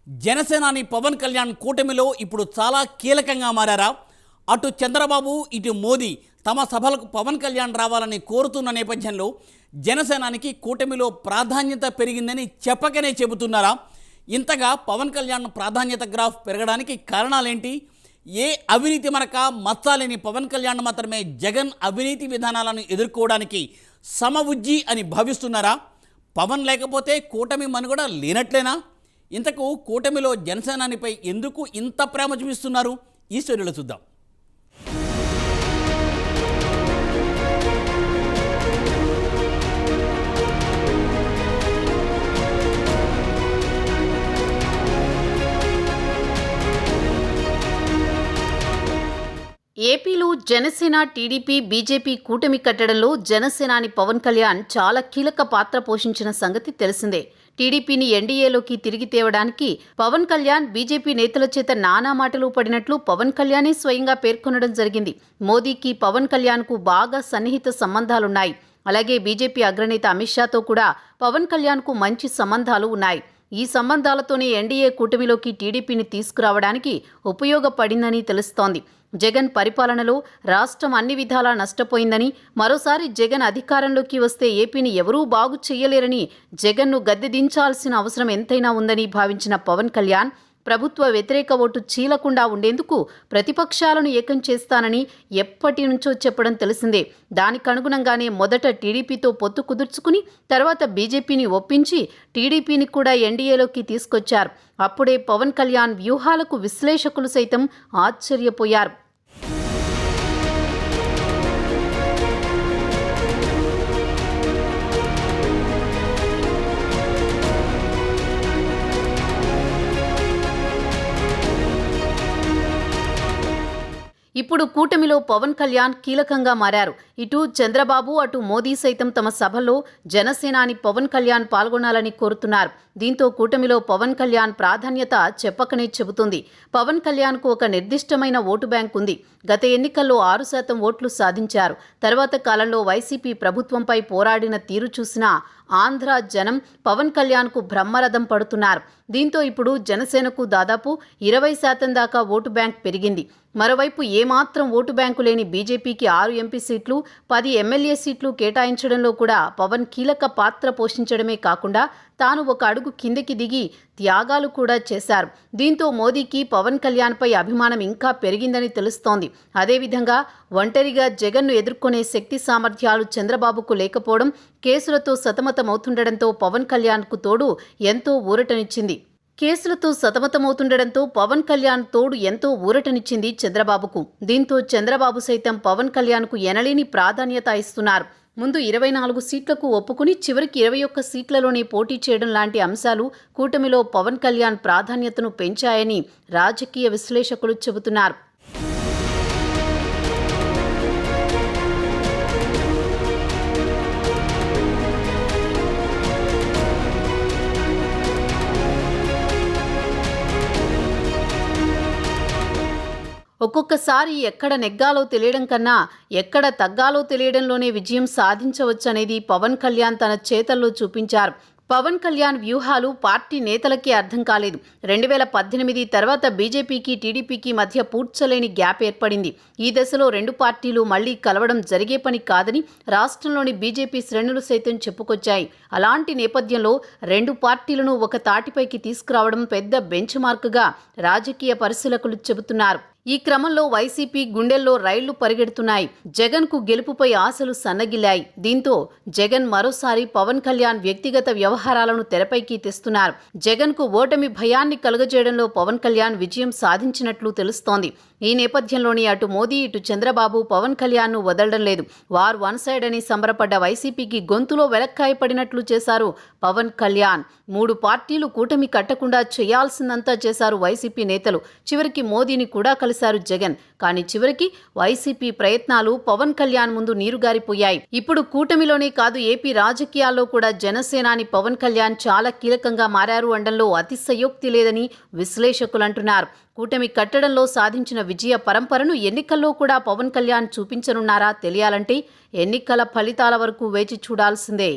జనసేనాని పవన్ కళ్యాణ్ కూటమిలో ఇప్పుడు చాలా కీలకంగా మారారా? అటు చంద్రబాబు ఇటు మోదీ తమ సభలకు పవన్ కళ్యాణ్ రావాలని కోరుతున్న నేపథ్యంలో జనసేనానికి కూటమిలో ప్రాధాన్యత పెరిగిందని చెప్పకనే చెబుతున్నారా? ఇంతగా పవన్ కళ్యాణ్ ప్రాధాన్యత గ్రాఫ్ పెరగడానికి కారణాలేంటి? ఏ అవినీతి మరక మచ్చాలేని పవన్ కళ్యాణ్ మాత్రమే జగన్ అవినీతి విధానాలను ఎదుర్కోవడానికి సమవుజ్జి అని భావిస్తున్నారా? పవన్ లేకపోతే కూటమి మనుగడ లేనట్లేనా? ఇంతకు కూటమిలో జనసేనానిపై ఎందుకు ఇంత ప్రేమ చూపిస్తున్నారు? ఈ స్టోరీలో చూద్దాం. ఏపీలో జనసేన, టీడీపీ, బీజేపీ కూటమి కట్టడంలో జనసేనాని పవన్ కళ్యాణ్ చాలా కీలక పాత్ర పోషించిన సంగతి తెలిసిందే. టీడీపీని ఎన్డీఏలోకి తిరిగి తేవడానికి పవన్ కళ్యాణ్ బీజేపీ నేతల చేత నానా మాటలు పడినట్లు పవన్ కళ్యాణే స్వయంగా పేర్కొనడం జరిగింది. మోదీకి పవన్ కళ్యాణ్కు బాగా సన్నిహిత సంబంధాలున్నాయి. అలాగే బీజేపీ అగ్రనేత అమిత్ షాతో కూడా పవన్ కళ్యాణ్కు మంచి సంబంధాలు ఉన్నాయి. ఈ సంబంధాలతోనే ఎన్డీఏ కూటమిలోకి టీడీపీని తీసుకురావడానికి ఉపయోగపడిందని తెలుస్తోంది. జగన్ పరిపాలనలో రాష్ట్రం అన్ని విధాలా నష్టపోయిందని, మరోసారి జగన్ అధికారంలోకి వస్తే ఏపీని ఎవరూ బాగు చెయ్యలేరని, జగన్ను గద్దెదించాల్సిన అవసరం ఎంతైనా ఉందని భావించిన పవన్ కళ్యాణ్ ప్రభుత్వ వ్యతిరేక ఓటు చీలకుండా ఉండేందుకు ప్రతిపక్షాలను ఏకం చేస్తానని ఎప్పటి నుంచో చెప్పడం తెలిసిందే. దానికి అనుగుణంగానే మొదట టీడీపీతో పొత్తు కుదుర్చుకుని తర్వాత బీజేపీని ఒప్పించి టీడీపీని కూడా ఎన్డీఏలోకి తీసుకొచ్చారు. అప్పుడే పవన్ కళ్యాణ్ వ్యూహాలకు విశ్లేషకులు సైతం ఆశ్చర్యపోయారు. ఇప్పుడు కూటమిలో పవన్ కళ్యాణ్ కీలకంగా మారారు. ఇటు చంద్రబాబు అటు మోదీ సైతం తమ సభలో జనసేనాని పవన్ కళ్యాణ్ పాల్గొనాలని కోరుతున్నారు. దీంతో కూటమిలో పవన్ కళ్యాణ్ ప్రాధాన్యత చెప్పకనే చెబుతుంది. పవన్ కళ్యాణ్కు ఒక నిర్దిష్టమైన ఓటు బ్యాంక్ ఉంది. గత ఎన్నికల్లో 6% ఓట్లు సాధించారు. తర్వాత కాలంలో వైసీపీ ప్రభుత్వంపై పోరాడిన తీరు చూసిన ఆంధ్ర జనం పవన్ కళ్యాణ్కు బ్రహ్మరథం పడుతున్నారు. దీంతో ఇప్పుడు జనసేనకు దాదాపు 20% దాకా ఓటు బ్యాంక్ పెరిగింది. మరోవైపు ఏమాత్రం ఓటు బ్యాంకు లేని బీజేపీకి 6 ఎంపీ సీట్లు, 10 ఎమ్మెల్యే సీట్లు కేటాయించడంలో కూడా పవన్ కీలక పాత్ర పోషించడమే కాకుండా తాను ఒక అడుగు కిందకి దిగి త్యాగాలు కూడా చేశారు. దీంతో మోదీకి పవన్ కళ్యాణ్పై అభిమానం ఇంకా పెరిగిందని తెలుస్తోంది. అదేవిధంగా ఒంటరిగా జగన్ను ఎదుర్కొనే శక్తి సామర్థ్యాలు చంద్రబాబుకు లేకపోవడం, కేసులతో సతమతమవుతుండడంతో పవన్ కళ్యాణ్కు తోడు ఎంతో ఊరటనిచ్చింది చంద్రబాబుకు. దీంతో చంద్రబాబు సైతం పవన్ కళ్యాణ్కు ఎనలేని ప్రాధాన్యత ఇస్తున్నారు. ముందు 24 సీట్లకు ఒప్పుకుని చివరికి 21 సీట్లలోనే పోటీ చేయడం లాంటి అంశాలు కూటమిలో పవన్ కళ్యాణ్ ప్రాధాన్యతను పెంచాయని రాజకీయ విశ్లేషకులు చెబుతున్నారు. ఒక్కొక్కసారి ఎక్కడ నెగ్గాలో తెలియడం కన్నా ఎక్కడ తగ్గాలో తెలియడంలోనే విజయం సాధించవచ్చనేది పవన్ కళ్యాణ్ తన చేతల్లో చూపించారు. పవన్ కళ్యాణ్ వ్యూహాలు పార్టీ నేతలకే అర్థం కాలేదు. 2018 తర్వాత బీజేపీకి టీడీపీకి మధ్య పూడ్చలేని గ్యాప్ ఏర్పడింది. ఈ దశలో రెండు పార్టీలు మళ్లీ కలవడం జరిగే పని కాదని రాష్ట్రంలోని బీజేపీ శ్రేణులు సైతం చెప్పుకొచ్చాయి. అలాంటి నేపథ్యంలో రెండు పార్టీలను ఒక తాటిపైకి తీసుకురావడం పెద్ద బెంచ్ మార్క్గా రాజకీయ పరిశీలకులు చెబుతున్నారు. ఈ క్రమంలో వైసీపీ గుండెల్లో రైళ్లు పరిగెడుతున్నాయి. జగన్కు గెలుపుపై ఆశలు సన్నగిల్లాయి. దీంతో జగన్ మరోసారి పవన్ కళ్యాణ్ వ్యక్తిగత వ్యవహారాలను తెరపైకి తెస్తున్నారు. జగన్కు ఓటమి భయాన్ని కలుగజేయడంలో పవన్ కళ్యాణ్ విజయం సాధించినట్లు తెలుస్తోంది. ఈ నేపథ్యంలోని అటు మోదీ ఇటు చంద్రబాబు పవన్ కళ్యాణ్ను వదలడం లేదు. వార్ వన్ సైడ్ అని సంబరపడ్డ వైసీపీకి గొంతులో వెలక్కాయ పడినట్లు చేశారు పవన్ కళ్యాణ్. 3 పార్టీలు కూటమి కట్టకుండా చేయాల్సిందంతా చేశారు వైసీపీ నేతలు. చివరికి మోదీని కూడా కలిశారు జగన్. కానీ చివరికి వైసీపీ ప్రయత్నాలు పవన్ కళ్యాణ్ ముందు నీరుగారిపోయాయి. ఇప్పుడు కూటమిలోనే కాదు ఏపీ రాజకీయాల్లో కూడా జనసేనాని పవన్ కళ్యాణ్ చాలా కీలకంగా మారారు అనడంలో అతిశయోక్తి లేదని విశ్లేషకులు అంటున్నారు. కూటమి కట్టడంలో సాధించిన విజయ పరంపరను ఎన్నికల్లో కూడా పవన్ కళ్యాణ్ చూపించనున్నారా తెలియాలంటే ఎన్నికల ఫలితాల వరకు వేచి చూడాల్సిందే.